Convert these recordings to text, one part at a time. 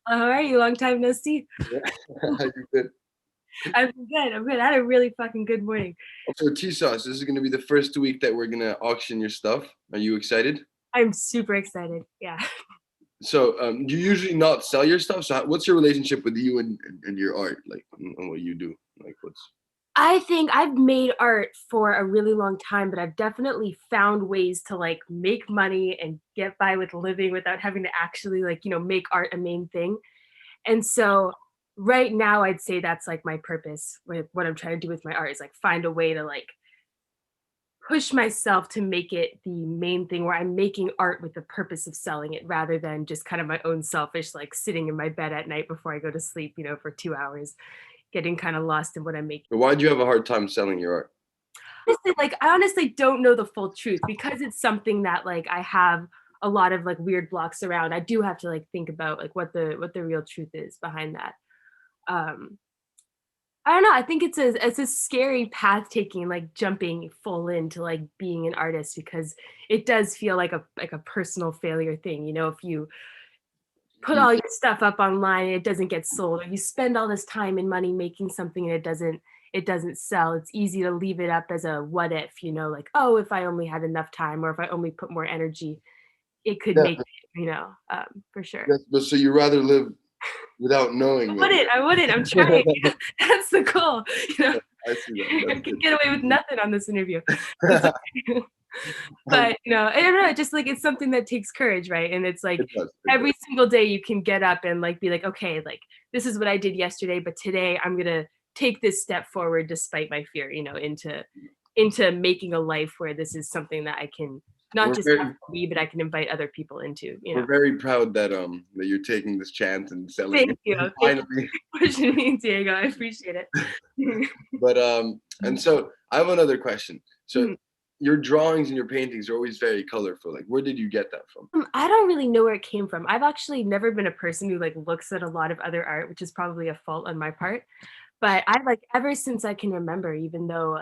How are you? Long time no see. Yeah. How you been? I'm good. I'm good. I had a really fucking good morning. So T-Sauce, this is gonna be the first week that we're gonna auction your stuff. Are you excited? I'm super excited. Yeah. So you usually not sell your stuff. So what's your relationship with you and your art, like, and what you do? Like, what's I think I've made art for a really long time, but I've definitely found ways to like make money and get by with living without having to actually like, make art a main thing. And so right now I'd say that's like my purpose with what I'm trying to do with my art is like find a way to like push myself to make it the main thing where I'm making art with the purpose of selling it rather than just kind of my own selfish, like sitting in my bed at night before I go to sleep, for 2 hours, getting kind of lost in what I'm making. why do you have a hard time selling your art? Honestly, like I honestly don't know the full truth because it's something that like I have a lot of like weird blocks around. I do have to like think about like what the real truth is behind that. Um I don't know. I think it's a scary path taking, like jumping full into like being an artist because it does feel like a personal failure thing. If you put Mm. all your stuff up online and it doesn't get sold, or you spend all this time and money making something and it doesn't sell. It's easy to leave it up as a what if, like, oh, if I only had enough time or if I only put more energy, it could Yeah, make it, for sure. but so you rather live without I knowing then? wouldn't. I wouldn't. I'm trying. That's the goal. I see that. I That's could get away with nothing on this interview. It's good. okay. But, I don't know, just like it's something that takes courage, right? And it's like It does. It does. every single day you can get up and like be like, okay, like this is what I did yesterday, but today I'm gonna take this step forward despite my fear, into making a life where this is something that I can not We're just have very for me, but I can invite other people into. we're very proud that you're taking this chance and selling Thank it you. Thank you finally. for pushing me, Diego. I appreciate it. But and so I have another question. So Mhm. your drawings and your paintings are always very colorful. Like, where did you get that from? I don't really know where it came from. I've actually never been a person who like looks at a lot of other art, which is probably a fault on my part. But I like ever since I can remember, even though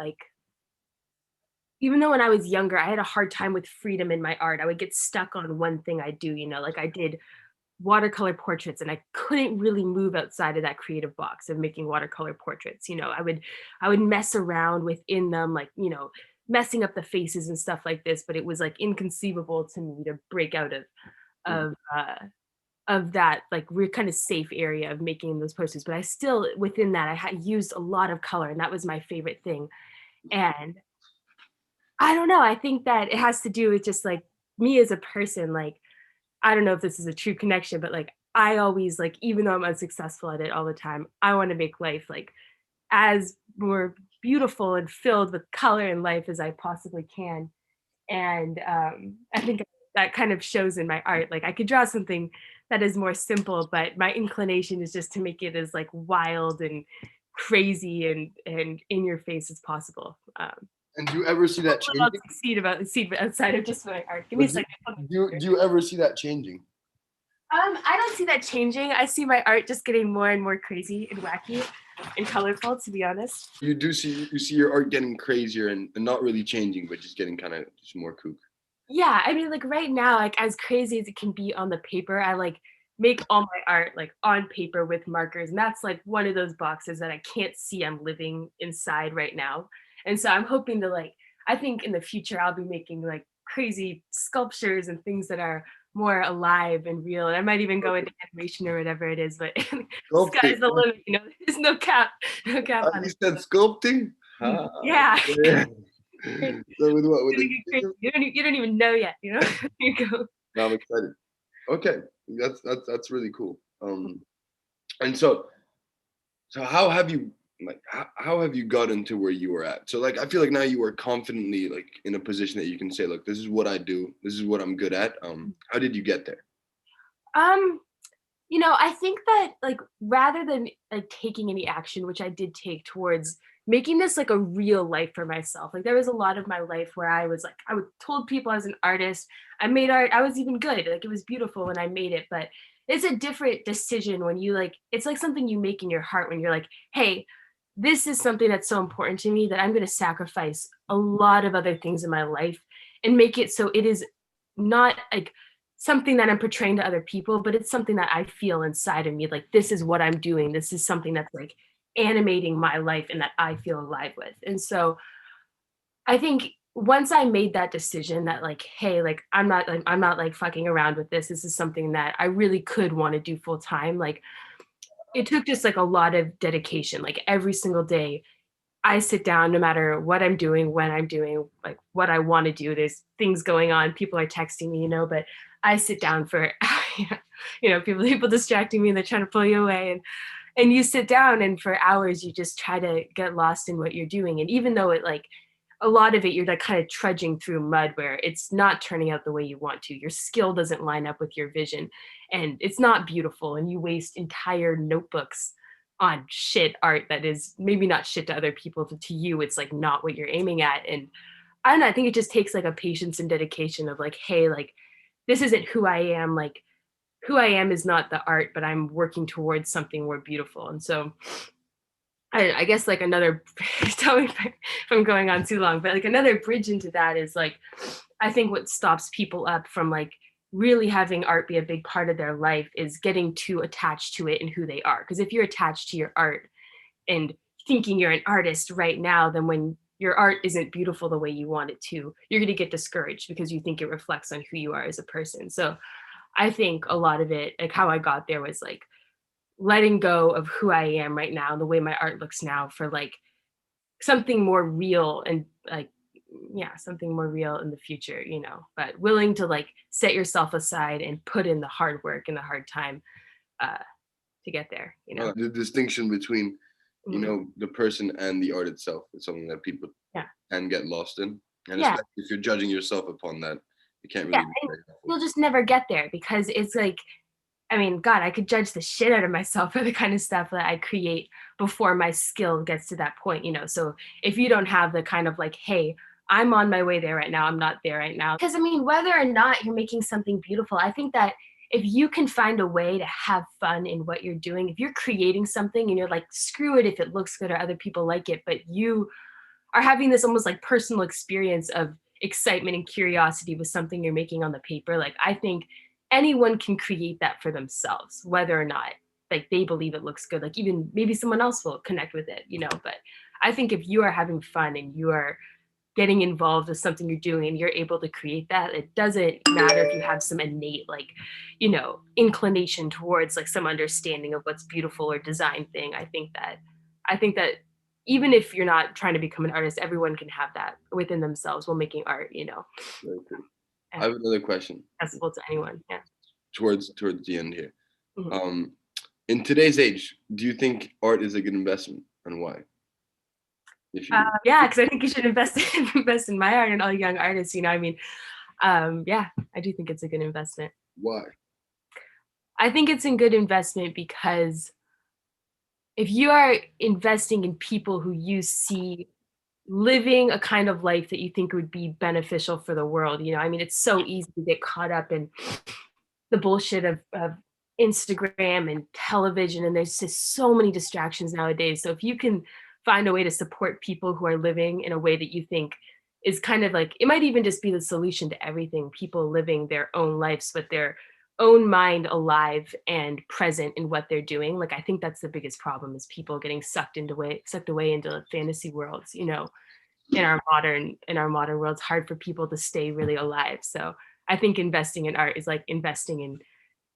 when I was younger, I had a hard time with freedom in my art. I would get stuck on one thing I do, like I did watercolor portraits and I couldn't really move outside of that creative box of making watercolor portraits. I would mess around within them, like, messing up the faces and stuff like this, but it was like inconceivable to me to break out of Mhm. of uh of that like we're kind of safe area of making those posters. But I still within that I had used a lot of color and that was my favorite thing. And I don't know, I think that it has to do with just like me as a person. Like I don't know if this is a true connection, but like I always like, even though I'm unsuccessful at it all the time, I want to make life like as more beautiful and filled with color and life as I possibly can. And I think that kind of shows in my art. Like I could draw something that is more simple, but my inclination is just to make it as like wild and crazy and in your face as possible. And do you ever see that Hopefully I'll changing? succeed outside of just my art. Give me But a second. do you ever see that changing? I don't see that changing. I see my art just getting more and more crazy and wacky and colorful, to be honest. You see your art getting crazier and not really changing, but just getting kind of just more kook. Yeah, I mean, like right now, like as crazy as it can be on the paper, I like make all my art like on paper with markers. And that's like one of those boxes that I can't see I'm living inside right now. And so I'm hoping to like, I think in the future I'll be making like crazy sculptures and things that are more alive and real. And I might even go into animation or whatever it is, but Sculpting. sky's the limit, there's no cap on You it. said sculpting? Ah, Yeah. yeah. So with what? With Gonna the get crazy. You don't even know yet, There you go. No, I'm excited. Okay, that's really cool. And so how have you gotten to where you are at? So like I feel like now you are confidently like in a position that you can say, look, this is what I do. This is what I'm good at. How did you get there? Um, I think that like rather than like taking any action, which I did take towards making this like a real life for myself. Like there was a lot of my life where I was like, I would told people I was an artist. I made art. I was even good. Like it was beautiful when I made it, but it's a different decision when you like, it's like something you make in your heart when you're like, hey, this is something that's so important to me that I'm going to sacrifice a lot of other things in my life and make it so it is not like something that I'm portraying to other people, but it's something that I feel inside of me. Like, this is what I'm doing. This is something that's like animating my life and that I feel alive with. And so I think once I made that decision that like, hey, like I'm not like fucking around with this. This is something that I really could want to do full time. Like it took just like a lot of dedication. Like every single day I sit down no matter what I'm doing, when I'm doing, like what I want to do. There's things going on, people are texting me, but I sit down for people distracting me and they're trying to pull you away and you sit down and for hours you just try to get lost in what you're doing. And even though it like a lot of it you're like kind of trudging through mud where it's not turning out the way you want to. Your skill doesn't line up with your vision and it's not beautiful and you waste entire notebooks on shit art that is maybe not shit to other people, but to you it's like not what you're aiming at. And I don't know, I think it just takes like a patience and dedication of like, hey, like this isn't who I am. Like who I am is not the art, but I'm working towards something more beautiful. And so I guess like another tell me if I'm going on too long, but like another bridge into that is like I think what stops people up from like really having art be a big part of their life is getting too attached to it and who they are. Because if you're attached to your art and thinking you're an artist right now, then when your art isn't beautiful the way you want it to, you're going to get discouraged because you think it reflects on who you are as a person. So I think a lot of it, like how I got there was like letting go of who I am right now and the way my art looks now for like something more real and like yeah, something more real in the future, but willing to like set yourself aside and put in the hard work and the hard time uh to get there. The distinction between, Mhm. the person and the art itself is something that people Yeah. can get lost in, and Yeah. especially if you're judging yourself upon that, it can't Yeah. really be And very helpful. you'll just never get there because it's like I mean, God, I could judge the shit out of myself for the kind of stuff that I create before my skill gets to that point. So if you don't have the kind of like, hey, I'm on my way there right now, I'm not there right now. Because I mean, whether or not you're making something beautiful, I think that if you can find a way to have fun in what you're doing, if you're creating something and you're like, screw it if it looks good or other people like it, but you are having this almost like personal experience of excitement and curiosity with something you're making on the paper, like I think anyone can create that for themselves, whether or not like they believe it looks good. Like even maybe someone else will connect with it. But I think if you are having fun and you are getting involved with something you're doing and you're able to create that, it doesn't matter if you have some innate like inclination towards like some understanding of what's beautiful or design thing. I think that even if you're not trying to become an artist, everyone can have that within themselves while making art, Very cool. I and have another question accessible to anyone. Yeah. towards the end here. Mhm. Um, in today's age, do you think art is a good investment, and why? If you Yeah, because I think you should invest invest in my art and all young artists. I mean, yeah, I do think it's a good investment. why? I think it's a good investment because if you are investing in people who you see living a kind of life that you think would be beneficial for the world, I mean, it's so easy to get caught up in the bullshit of Instagram and television, and there's just so many distractions nowadays. So if you can find a way to support people who are living in a way that you think is kind of like it might even just be the solution to everything, people living their own lives with their own mind alive and present in what they're doing. Like I think that's the biggest problem is people getting sucked away into fantasy worlds, in our modern world. It's hard for people to stay really alive. So I think investing in art is like investing in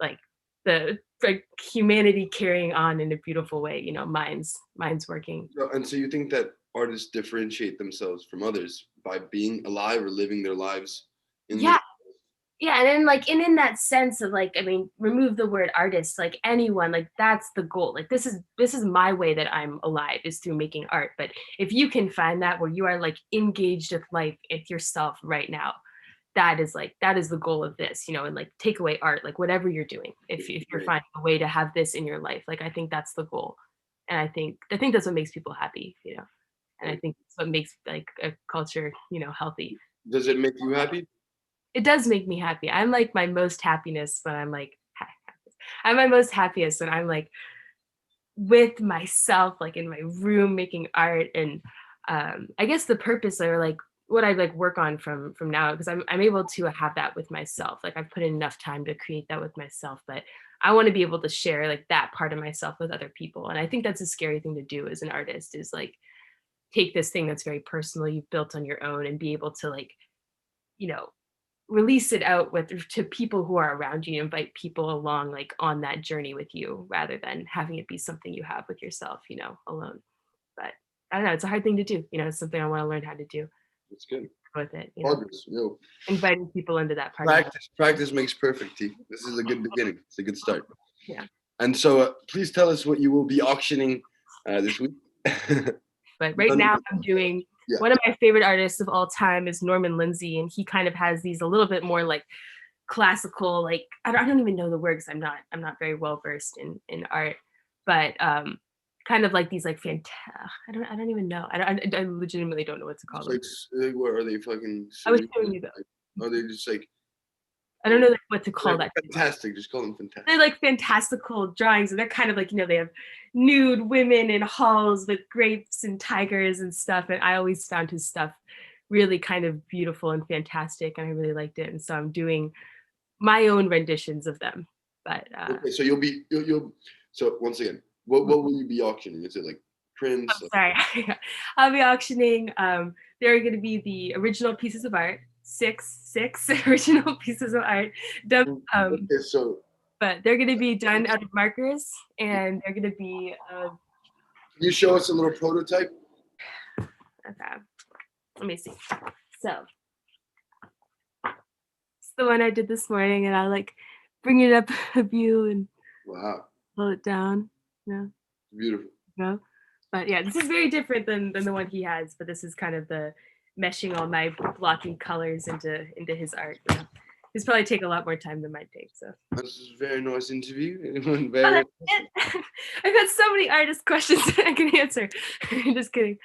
like the like humanity carrying on in a beautiful way, minds working. So you think that artists differentiate themselves from others by being alive or living their lives in this? Yeah. Yeah, and then like and in that sense of like, I mean, remove the word artist, like anyone, like that's the goal. Like this is my way that I'm alive is through making art. But if you can find that where you are like engaged with life, with yourself right now, that is the goal of this, and like take away art, like whatever you're doing. If you're Great. finding a way to have this in your life, like I think that's the goal. And I think that's what makes people happy. And I Great. think it's what makes like a culture, healthy. Does it make you happy? It does make me happy. I'm like my most happiness when I'm like I'm my most happiest when I'm like with myself, like in my room making art. And I guess the purpose or like what I like work on from now, because I'm able to have that with myself. Like I've put in enough time to create that with myself, but I want to be able to share like that part of myself with other people. And I think that's a scary thing to do as an artist is like take this thing that's very personal you've built on your own and be able to like, you know, release it out with to people who are around you, invite people along like on that journey with you rather than having it be something you have with yourself, alone. But I don't know, it's a hard thing to do. It's something I want to learn how to do It's good. with it, Progress. inviting people into that part of my Practice makes perfect. T. This is a good beginning. It's a good start. yeah. And so, please tell us what you will be auctioning this week. But right now I'm doing Yeah. one of my favorite artists of all time is Norman Lindsay, and he kind of has these a little bit more like classical, like I don't even know the words. I'm not very well versed in art, but kind of like these like I don't even know. I legitimately don't know what to call them. Like, what are they fucking? I was showing you those. Are they just like? I don't know like, what to call that. Fantastic. Just call them fantastic. They're like fantastical drawings, and they're kind of like they have nude women in halls with grapes and tigers and stuff. And I always found his stuff really kind of beautiful and fantastic, and I really liked it. And so I'm doing my own renditions of them. But okay, so you'll so once again, what will you be auctioning? Is it like prints? Oh, sorry, I'll be auctioning. There are going to be the original pieces of art, six original pieces of art. Done, okay, so but they're going to be done out of markers, and they're going to be. Can you show us a little prototype? Okay, let me see. So it's the one I did this morning, and I like bring it up a view and wow, pull it down. Beautiful. But yeah, this is very different than the one he has. But this is kind of the meshing all my blocking colors into his art. This probably take a lot more time than mine take. So this is a very nice interview. I've got so many artist questions I can answer. Just kidding.